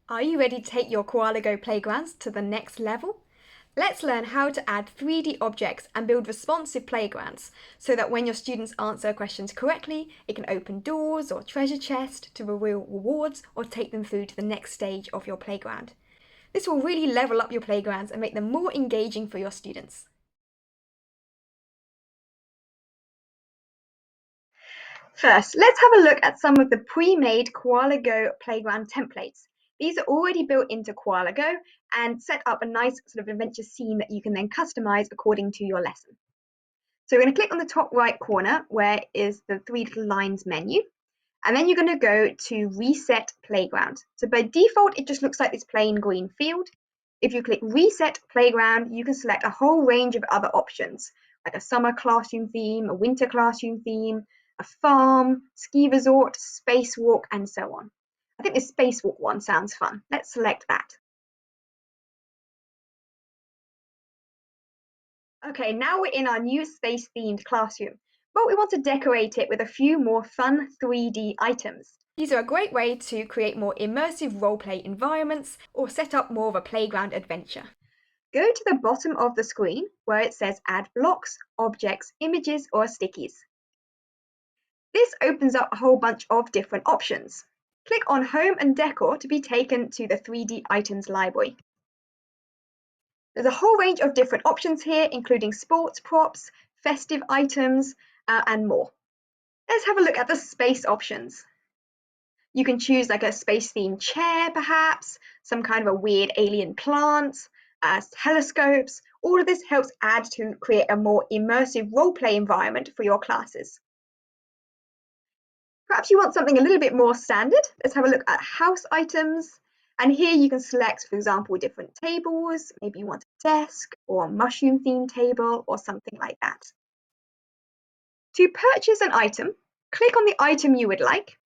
Are you ready to take your Koala Go playgrounds to the next level? Let's learn how to add 3D objects and build responsive playgrounds so that when your students answer questions correctly, it can open doors or treasure chests to reveal rewards or take them through to the next stage of your playground. This will really level up your playgrounds and make them more engaging for your students. First, let's have a look at some of the pre-made Koala Go playground templates. These are already built into Koala Go and set up a nice sort of adventure scene that you can then customize according to your lesson. So we're going to click on the top right corner where is the three little lines menu, and then you're going to go to Reset Playground. So by default, it just looks like this plain green field. If you click Reset Playground, you can select a whole range of other options, like a summer classroom theme, a winter classroom theme, a farm, ski resort, spacewalk, and so on. I think the spacewalk one sounds fun. Let's select that. Okay, now we're in our new space-themed classroom, but we want to decorate it with a few more fun 3D items. These are a great way to create more immersive role-play environments or set up more of a playground adventure. Go to the bottom of the screen where it says Add Blocks, Objects, Images, or Stickies. This opens up a whole bunch of different options. Click on Home and Decor to be taken to the 3D items library. There's a whole range of different options here, including sports props, festive items, and more. Let's have a look at the space options. You can choose like a space-themed chair, perhaps, some kind of a weird alien plant, telescopes. All of this helps add to create a more immersive role-play environment for your classes. Perhaps you want something a little bit more standard. Let's have a look at house items. And here you can select, for example, different tables. Maybe you want a desk or a mushroom themed table or something like that. To purchase an item, click on the item you would like.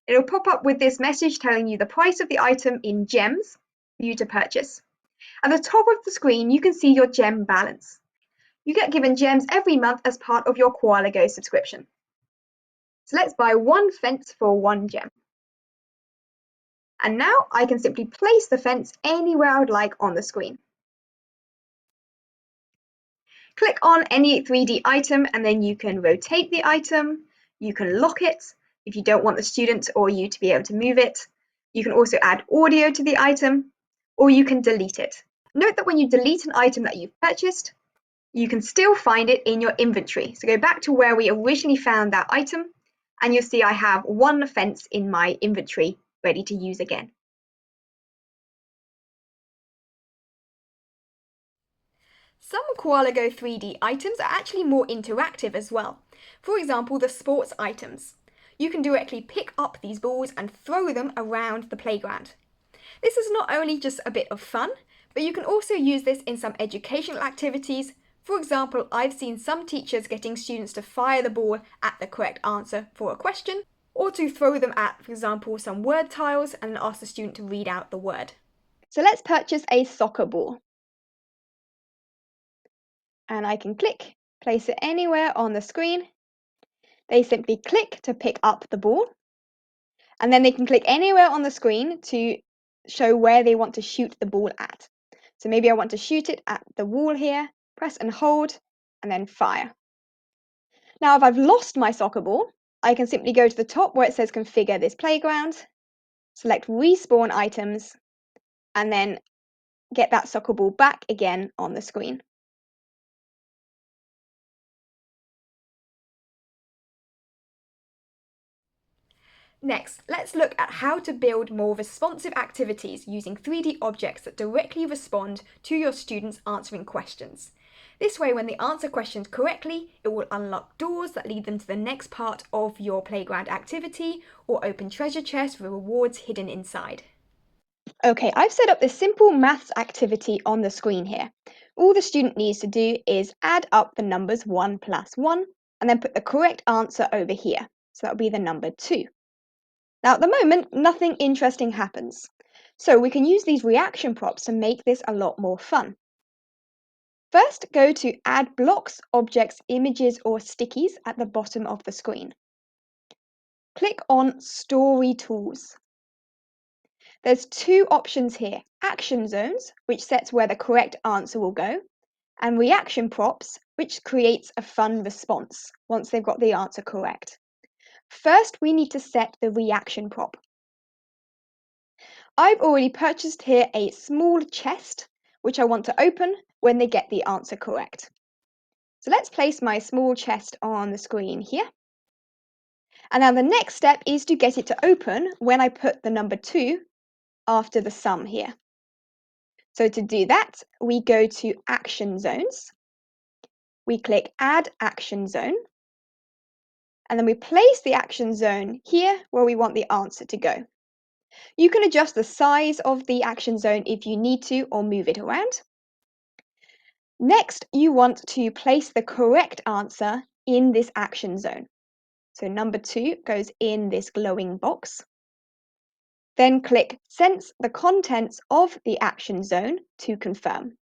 It'll pop up with this message telling you the price of the item in gems for you to purchase. At the top of the screen, you can see your gem balance. You get given gems every month as part of your Koala Go subscription. So let's buy one fence for 1 gem. And now I can simply place the fence anywhere I would like on the screen. Click on any 3D item and then you can rotate the item, you can lock it if you don't want the student or you to be able to move it. You can also add audio to the item, or you can delete it. Note that when you delete an item that you've purchased, you can still find it in your inventory. So go back to where we originally found that item and you'll see I have one fence in my inventory ready to use again. Some Koala Go 3D items are actually more interactive as well. For example, the sports items. You can directly pick up these balls and throw them around the playground. This is not only just a bit of fun, but you can also use this in some educational activities. For example, I've seen some teachers getting students to fire the ball at the correct answer for a question, or to throw them at, for example, some word tiles and ask the student to read out the word. So let's purchase a soccer ball. And I can click, place it anywhere on the screen. They simply click to pick up the ball, and then they can click anywhere on the screen to show where they want to shoot the ball at. So maybe I want to shoot it at the wall here, press and hold, and then fire. Now, if I've lost my soccer ball, I can simply go to the top where it says configure this playground, select respawn items, and then get that soccer ball back again on the screen. Next, let's look at how to build more responsive activities using 3D objects that directly respond to your students answering questions. This way, when they answer questions correctly, it will unlock doors that lead them to the next part of your playground activity or open treasure chests with rewards hidden inside. Okay, I've set up this simple maths activity on the screen here. All the student needs to do is add up the numbers 1 plus 1 and then put the correct answer over here. So that will be the number 2. Now, at the moment, nothing interesting happens. So we can use these reaction props to make this a lot more fun. First, go to Add Blocks, Objects, Images, or Stickies at the bottom of the screen. Click on Story Tools. There's two options here, action zones, which sets where the correct answer will go, and reaction props, which creates a fun response once they've got the answer correct. First, we need to set the reaction prop. I've already purchased here a small chest, which I want to open when they get the answer correct. So let's place my small chest on the screen here. And now the next step is to get it to open when I put the number 2 after the sum here. So to do that, we go to Action Zones. We click Add Action Zone. And then we place the action zone here where we want the answer to go. You can adjust the size of the action zone if you need to or move it around. Next, you want to place the correct answer in this action zone. So number 2 goes in this glowing box. Then click Sense the contents of the action zone to confirm.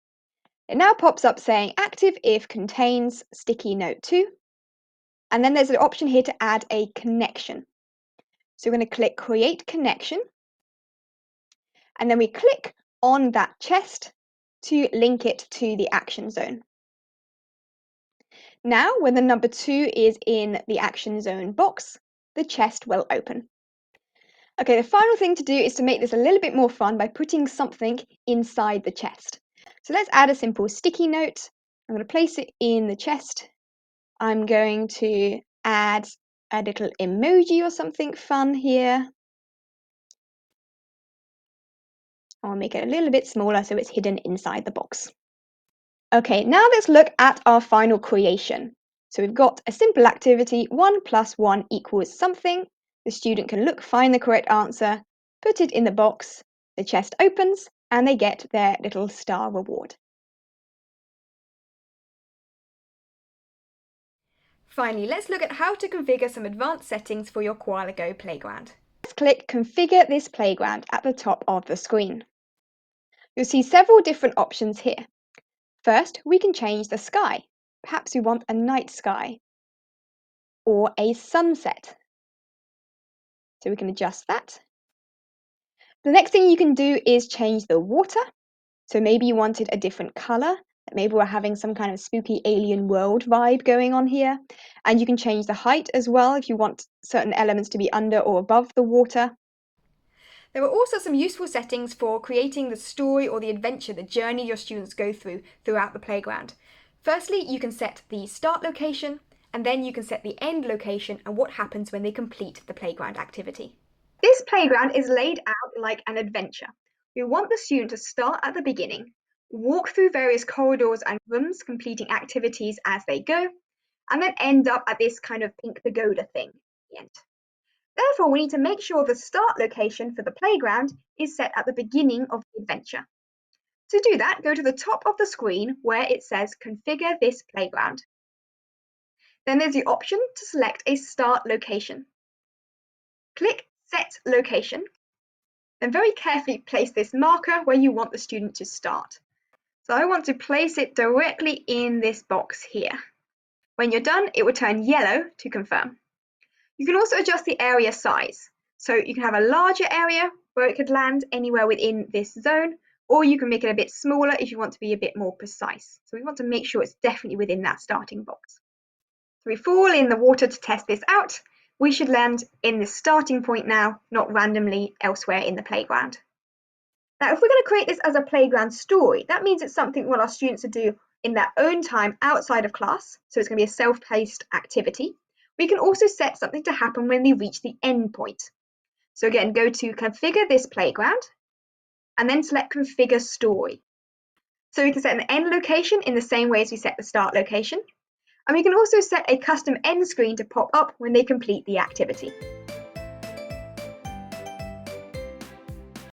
It now pops up saying active if contains sticky note 2. And then there's an option here to add a connection. So we're going to click Create Connection. And then we click on that chest to link it to the action zone. Now, when the number 2 is in the action zone box, the chest will open. Okay, the final thing to do is to make this a little bit more fun by putting something inside the chest. So let's add a simple sticky note. I'm going to place it in the chest. I'm going to add a little emoji or something fun here. I'll make it a little bit smaller so it's hidden inside the box. Okay, now let's look at our final creation. So we've got a simple activity, 1 + 1 = something. The student can look, find the correct answer, put it in the box, the chest opens, and they get their little star reward. Finally, let's look at how to configure some advanced settings for your Koala Go playground. Let's click Configure this playground at the top of the screen. You'll see several different options here. First, we can change the sky. Perhaps we want a night sky or a sunset. So we can adjust that. The next thing you can do is change the water. So maybe you wanted a different color. Maybe we're having some kind of spooky alien world vibe going on here. And you can change the height as well if you want certain elements to be under or above the water. There are also some useful settings for creating the story or the adventure, the journey your students go through throughout the playground. Firstly, you can set the start location, and then you can set the end location and what happens when they complete the playground activity. This playground is laid out like an adventure. We want the student to start at the beginning, walk through various corridors and rooms, completing activities as they go, and then end up at this kind of pink pagoda thing at the end. Therefore, we need to make sure the start location for the playground is set at the beginning of the adventure. To do that, go to the top of the screen where it says Configure this playground. Then there's the option to select a start location. Click Set Location, then very carefully place this marker where you want the student to start. So I want to place it directly in this box here. When you're done, it will turn yellow to confirm. You can also adjust the area size. So you can have a larger area where it could land anywhere within this zone, or you can make it a bit smaller if you want to be a bit more precise. So we want to make sure it's definitely within that starting box. So we fall in the water to test this out. We should land in the starting point now, not randomly elsewhere in the playground. Now, if we're going to create this as a playground story, that means it's something we want our students to do in their own time outside of class. So it's going to be a self-paced activity. We can also set something to happen when they reach the end point. So again, go to Configure this playground and then select Configure Story. So we can set an end location in the same way as we set the start location. And we can also set a custom end screen to pop up when they complete the activity.